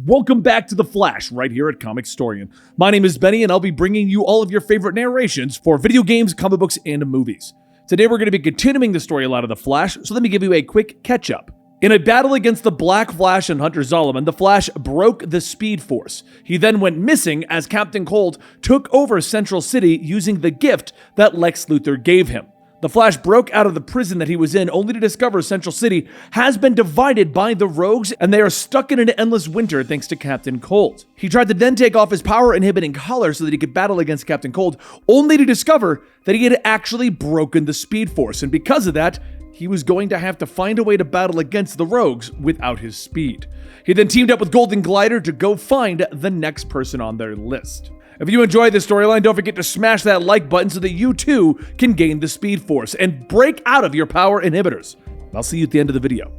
Welcome back to The Flash, right here at Comicstorian. My name is Benny, and I'll be bringing you all of your favorite narrations for video games, comic books, and movies. Today we're going to be continuing the storyline of The Flash, so let me give you a quick catch-up. In a battle against the Black Flash and Hunter Zolomon, the Flash broke the Speed Force. He then went missing as Captain Cold took over Central City using the gift that Lex Luthor gave him. The Flash broke out of the prison that he was in only to discover Central City has been divided by the Rogues and they are stuck in an endless winter thanks to Captain Cold. He tried to then take off his power-inhibiting collar so that he could battle against Captain Cold, only to discover that he had actually broken the Speed Force, and because of that, he was going to have to find a way to battle against the Rogues without his speed. He then teamed up with Golden Glider to go find the next person on their list. If you enjoyed this storyline, don't forget to smash that like button so that you too can gain the Speed Force and break out of your power inhibitors. I'll see you at the end of the video.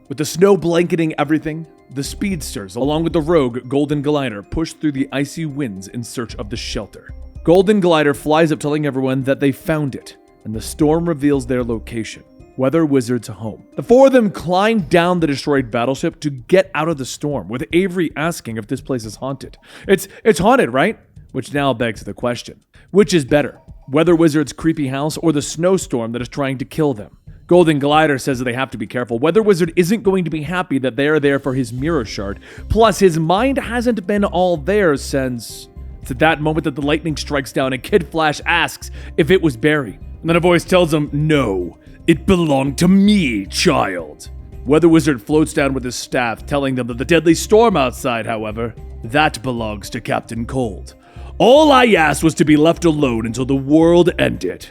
With the snow blanketing everything, the speedsters, along with the rogue Golden Glider, push through the icy winds in search of the shelter. Golden Glider flies up telling everyone that they found it, and the storm reveals their location. Weather Wizard's home. The four of them climb down the destroyed battleship to get out of the storm, with Avery asking if this place is haunted. It's haunted, right? Which now begs the question. Which is better? Weather Wizard's creepy house or the snowstorm that is trying to kill them? Golden Glider says that they have to be careful. Weather Wizard isn't going to be happy that they are there for his mirror shard. Plus, his mind hasn't been all there since... It's at that moment that the lightning strikes down and Kid Flash asks if it was Barry. And then a voice tells him, no. It belonged to me, child. Weather Wizard floats down with his staff, telling them that the deadly storm outside, however, that belongs to Captain Cold. All I asked was to be left alone until the world ended,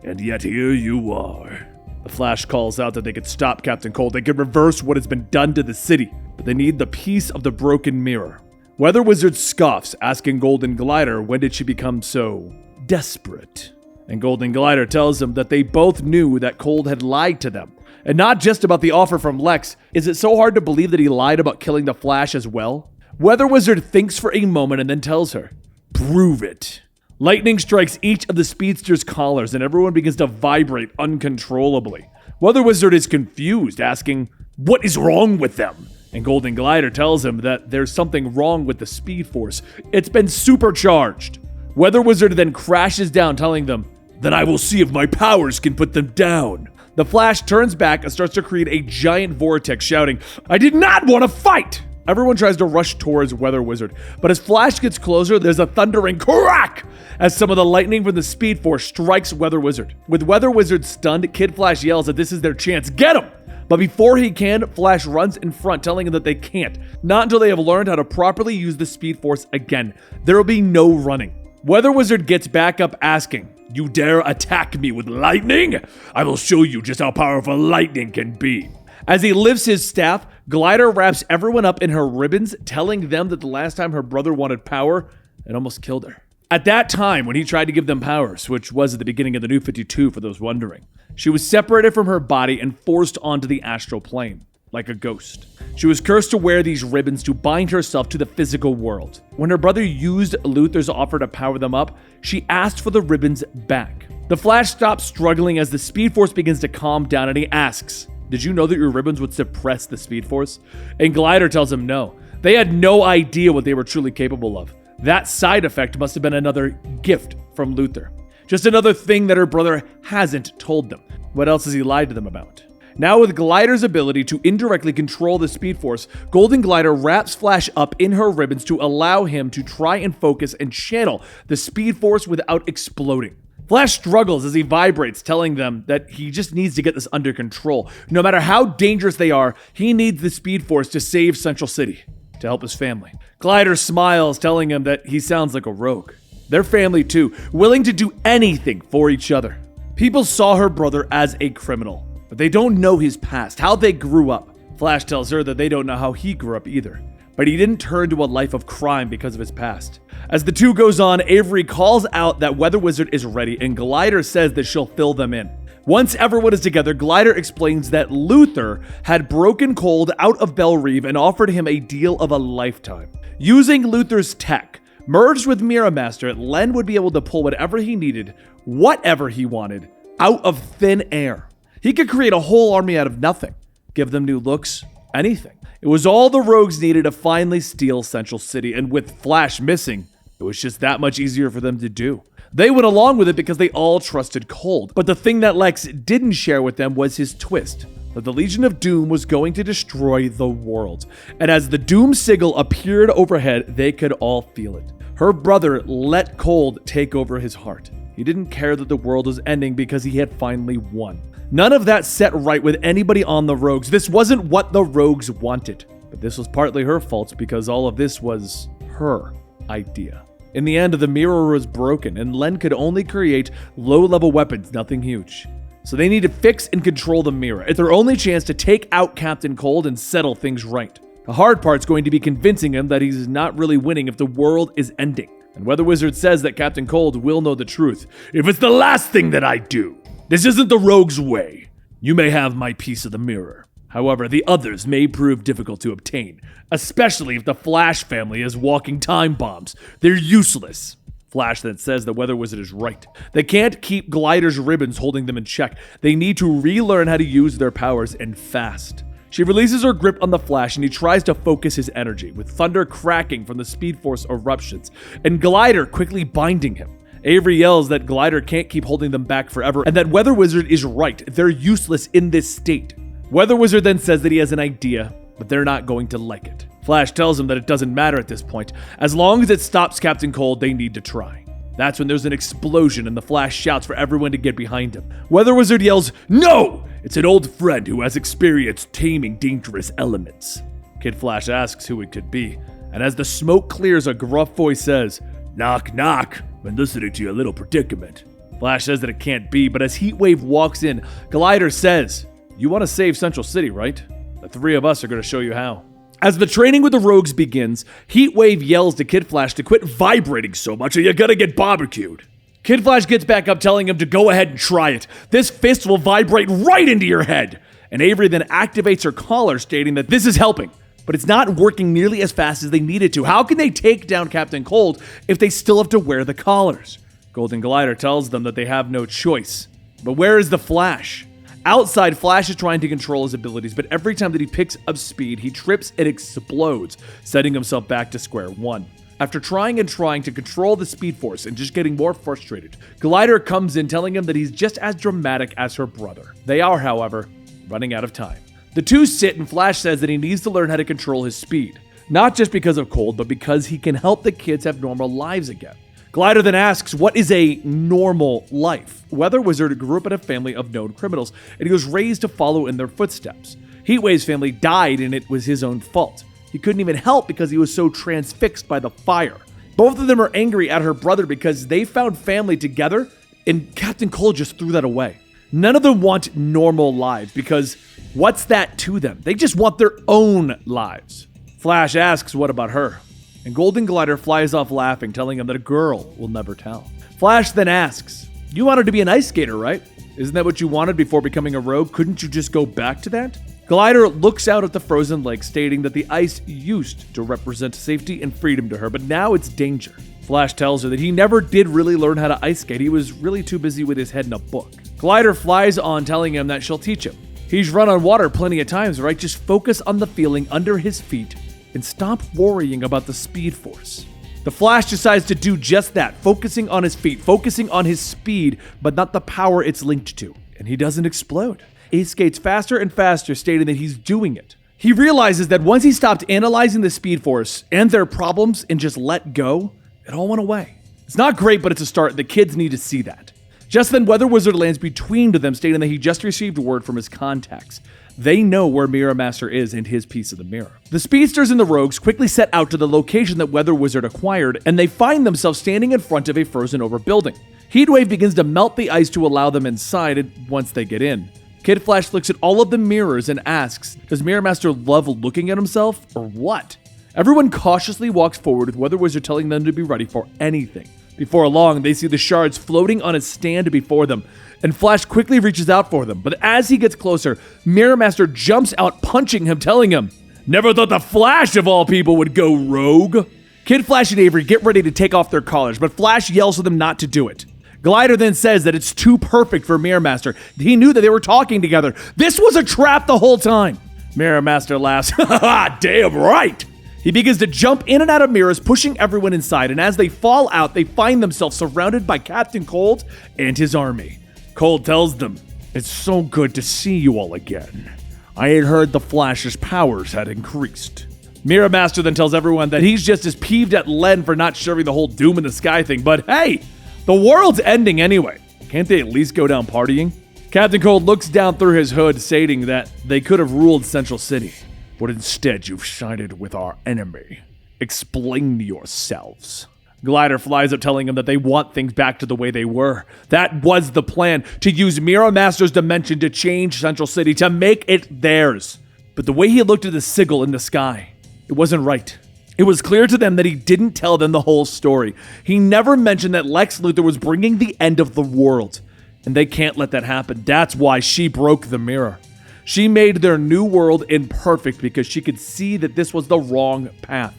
and yet here you are. The Flash calls out that they could stop Captain Cold, they could reverse what has been done to the city, but they need the piece of the broken mirror. Weather Wizard scoffs, asking Golden Glider when did she become so desperate. And Golden Glider tells them that they both knew that Cold had lied to them. And not just about the offer from Lex. Is it so hard to believe that he lied about killing the Flash as well? Weather Wizard thinks for a moment and then tells her, prove it. Lightning strikes each of the speedster's collars and everyone begins to vibrate uncontrollably. Weather Wizard is confused, asking, what is wrong with them? And Golden Glider tells him that there's something wrong with the Speed Force. It's been supercharged. Weather Wizard then crashes down, telling them, then I will see if my powers can put them down. The Flash turns back and starts to create a giant vortex, shouting, I did not want to fight! Everyone tries to rush towards Weather Wizard, but as Flash gets closer, there's a thundering crack as some of the lightning from the Speed Force strikes Weather Wizard. With Weather Wizard stunned, Kid Flash yells that this is their chance. Get him! But before he can, Flash runs in front, telling him that they can't. Not until they have learned how to properly use the Speed Force again. There will be no running. Weather Wizard gets back up asking, you dare attack me with lightning? I will show you just how powerful lightning can be. As he lifts his staff, Glider wraps everyone up in her ribbons, telling them that the last time her brother wanted power, it almost killed her. At that time, when he tried to give them powers, which was at the beginning of the New 52 for those wondering, she was separated from her body and forced onto the astral plane, like a ghost. She was cursed to wear these ribbons to bind herself to the physical world. When her brother used Luthor's offer to power them up, she asked for the ribbons back. The Flash stops struggling as the Speed Force begins to calm down and he asks, did you know that your ribbons would suppress the Speed Force? And Glider tells him no. They had no idea what they were truly capable of. That side effect must have been another gift from Luthor. Just another thing that her brother hasn't told them. What else has he lied to them about? Now with Glider's ability to indirectly control the Speed Force, Golden Glider wraps Flash up in her ribbons to allow him to try and focus and channel the Speed Force without exploding. Flash struggles as he vibrates, telling them that he just needs to get this under control. No matter how dangerous they are, he needs the Speed Force to save Central City, to help his family. Glider smiles, telling him that he sounds like a rogue. Their family too, willing to do anything for each other. People saw her brother as a criminal, but they don't know his past, how they grew up. Flash tells her that they don't know how he grew up either, but he didn't turn to a life of crime because of his past. As the two goes on, Avery calls out that Weather Wizard is ready, and Glider says that she'll fill them in. Once everyone is together, Glider explains that Luthor had broken Cold out of Belle Reve and offered him a deal of a lifetime. Using Luthor's tech, merged with Mirror Master, Len would be able to pull whatever he needed, whatever he wanted, out of thin air. He could create a whole army out of nothing, give them new looks, anything. It was all the rogues needed to finally steal Central City, and with Flash missing, it was just that much easier for them to do. They went along with it because they all trusted Cold, but the thing that Lex didn't share with them was his twist, that the Legion of Doom was going to destroy the world. And as the Doom sigil appeared overhead, they could all feel it. Her brother let Cold take over his heart. He didn't care that the world was ending because he had finally won. None of that set right with anybody on the Rogues. This wasn't what the Rogues wanted. But this was partly her fault because all of this was her idea. In the end, the mirror was broken and Len could only create low-level weapons, nothing huge. So they need to fix and control the mirror. It's their only chance to take out Captain Cold and settle things right. The hard part's going to be convincing him that he's not really winning if the world is ending. And Weather Wizard says that Captain Cold will know the truth. If it's the last thing that I do, this isn't the Rogue's way. You may have my piece of the mirror. However, the others may prove difficult to obtain, especially if the Flash family is walking time bombs. They're useless. Flash then says the Weather Wizard is right. They can't keep Glider's ribbons holding them in check. They need to relearn how to use their powers and fast. She releases her grip on the Flash and he tries to focus his energy, with thunder cracking from the Speed Force eruptions, and Glider quickly binding him. Avery yells that Glider can't keep holding them back forever, and that Weather Wizard is right. They're useless in this state. Weather Wizard then says that he has an idea, but they're not going to like it. Flash tells him that it doesn't matter at this point. As long as it stops Captain Cold, they need to try. That's when there's an explosion and the Flash shouts for everyone to get behind him. Weather Wizard yells, "No! It's an old friend who has experience taming dangerous elements." Kid Flash asks who it could be, and as the smoke clears, a gruff voice says, "Knock, knock. Been listening to your little predicament." Flash says that it can't be, but as Heatwave walks in, Glider says, "You want to save Central City, right? The three of us are going to show you how." As the training with the Rogues begins, Heatwave yells to Kid Flash to quit vibrating so much or you're gonna get barbecued. Kid Flash gets back up telling him to go ahead and try it. This fist will vibrate right into your head. And Avery then activates her collar stating that this is helping, but it's not working nearly as fast as they need it to. How can they take down Captain Cold if they still have to wear the collars? Golden Glider tells them that they have no choice. But where is the Flash? Outside, Flash is trying to control his abilities, but every time that he picks up speed, he trips and explodes, setting himself back to square one. After trying and trying to control the Speed Force and just getting more frustrated, Glider comes in telling him that he's just as dramatic as her brother. They are, however, running out of time. The two sit and Flash says that he needs to learn how to control his speed. Not just because of Cold, but because he can help the kids have normal lives again. Glider then asks, what is a normal life? Weather Wizard grew up in a family of known criminals, and he was raised to follow in their footsteps. Heatwave's family died, and it was his own fault. He couldn't even help because he was so transfixed by the fire. Both of them are angry at her brother because they found family together, and Captain Cold just threw that away. None of them want normal lives because what's that to them? They just want their own lives. Flash asks, what about her? And Golden Glider flies off laughing, telling him that a girl will never tell. Flash then asks, you wanted to be an ice skater, right? Isn't that what you wanted before becoming a rogue? Couldn't you just go back to that? Glider looks out at the frozen lake, stating that the ice used to represent safety and freedom to her, but now it's danger. Flash tells her that he never did really learn how to ice skate. He was really too busy with his head in a book. Glider flies on, telling him that she'll teach him. He's run on water plenty of times, right? Just focus on the feeling under his feet and stop worrying about the Speed Force. The Flash decides to do just that, focusing on his feet, focusing on his speed, but not the power it's linked to. And he doesn't explode. He skates faster and faster, stating that he's doing it. He realizes that once he stopped analyzing the Speed Force and their problems and just let go, it all went away. It's not great, but it's a start. The kids need to see that. Just then, Weather Wizard lands between them, stating that he just received word from his contacts. They know where Mirror Master is and his piece of the mirror. The Speedsters and the Rogues quickly set out to the location that Weather Wizard acquired, and they find themselves standing in front of a frozen-over building. Heatwave begins to melt the ice to allow them inside once they get in. Kid Flash looks at all of the mirrors and asks, does Mirror Master love looking at himself, or what? Everyone cautiously walks forward with Weather Wizard telling them to be ready for anything. Before long, they see the shards floating on a stand before them, and Flash quickly reaches out for them. But as he gets closer, Mirror Master jumps out, punching him, telling him, never thought the Flash of all people would go rogue. Kid Flash and Avery get ready to take off their collars, but Flash yells for them not to do it. Glider then says that it's too perfect for Mirror Master. He knew that they were talking together. This was a trap the whole time. Mirror Master laughs. Ha, damn right! He begins to jump in and out of mirrors, pushing everyone inside, and as they fall out, they find themselves surrounded by Captain Cold and his army. Cold tells them, "It's so good to see you all again. I had heard the Flash's powers had increased." Mirror Master then tells everyone that he's just as peeved at Len for not sharing the whole Doom in the Sky thing, but hey, the world's ending anyway. Can't they at least go down partying? Captain Cold looks down through his hood, stating that they could have ruled Central City, but instead you've sided with our enemy. Explain yourselves. Glider flies up telling him that they want things back to the way they were. That was the plan, to use Mirror Master's dimension to change Central City, to make it theirs. But the way he looked at the sigil in the sky, it wasn't right. It was clear to them that he didn't tell them the whole story. He never mentioned that Lex Luthor was bringing the end of the world. And they can't let that happen. That's why she broke the mirror. She made their new world imperfect because she could see that this was the wrong path.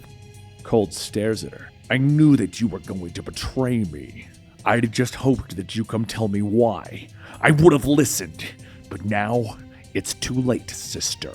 Cold stares at her. "I knew that you were going to betray me. I just hoped that you come tell me why. I would have listened. But now, it's too late, sister."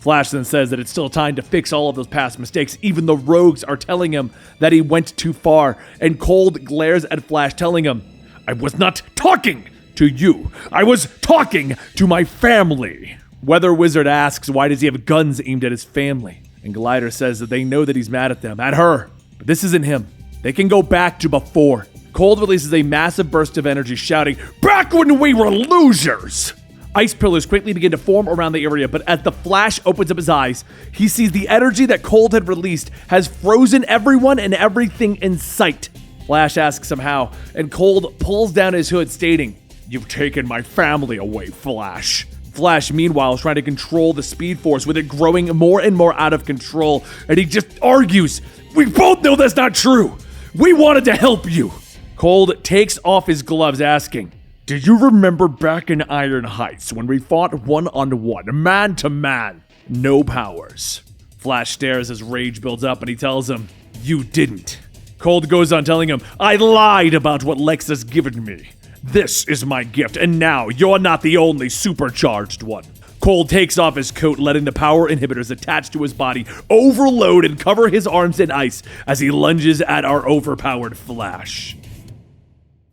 Flash then says that it's still time to fix all of those past mistakes. Even the rogues are telling him that he went too far. And Cold glares at Flash, telling him, "I was not talking to you. I was talking to my family." Weather Wizard asks why does he have guns aimed at his family? And Glider says that they know that he's mad at them, at her. But this isn't him. They can go back to before. Cold releases a massive burst of energy, shouting, "Back when we were losers!" Ice pillars quickly begin to form around the area, but as the Flash opens up his eyes, he sees the energy that Cold had released has frozen everyone and everything in sight. Flash asks him how, and Cold pulls down his hood, stating, "You've taken my family away, Flash." Flash, meanwhile, is trying to control the Speed Force, with it growing more and more out of control, and he just argues, "We both know that's not true. We wanted to help you." Cold takes off his gloves, asking, "Do you remember back in Iron Heights when we fought one-on-one, man-to-man? No powers." Flash stares as rage builds up, and he tells him, "You didn't." Cold goes on telling him, "I lied about what Lex has given me. This is my gift, and now you're not the only supercharged one." Cold takes off his coat, letting the power inhibitors attached to his body overload and cover his arms in ice as he lunges at our overpowered Flash.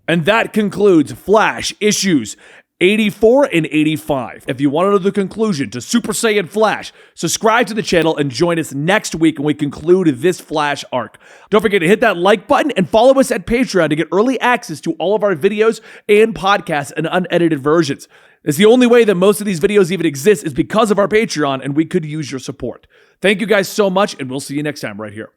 And that concludes Flash issues 84 and 85. If you want to know the conclusion to Super Saiyan Flash, subscribe to the channel and join us next week when we conclude this Flash arc. Don't forget to hit that like button and follow us at Patreon to get early access to all of our videos and podcasts and unedited versions. It's the only way that most of these videos even exist is because of our Patreon, and we could use your support. Thank you guys so much, and we'll see you next time right here.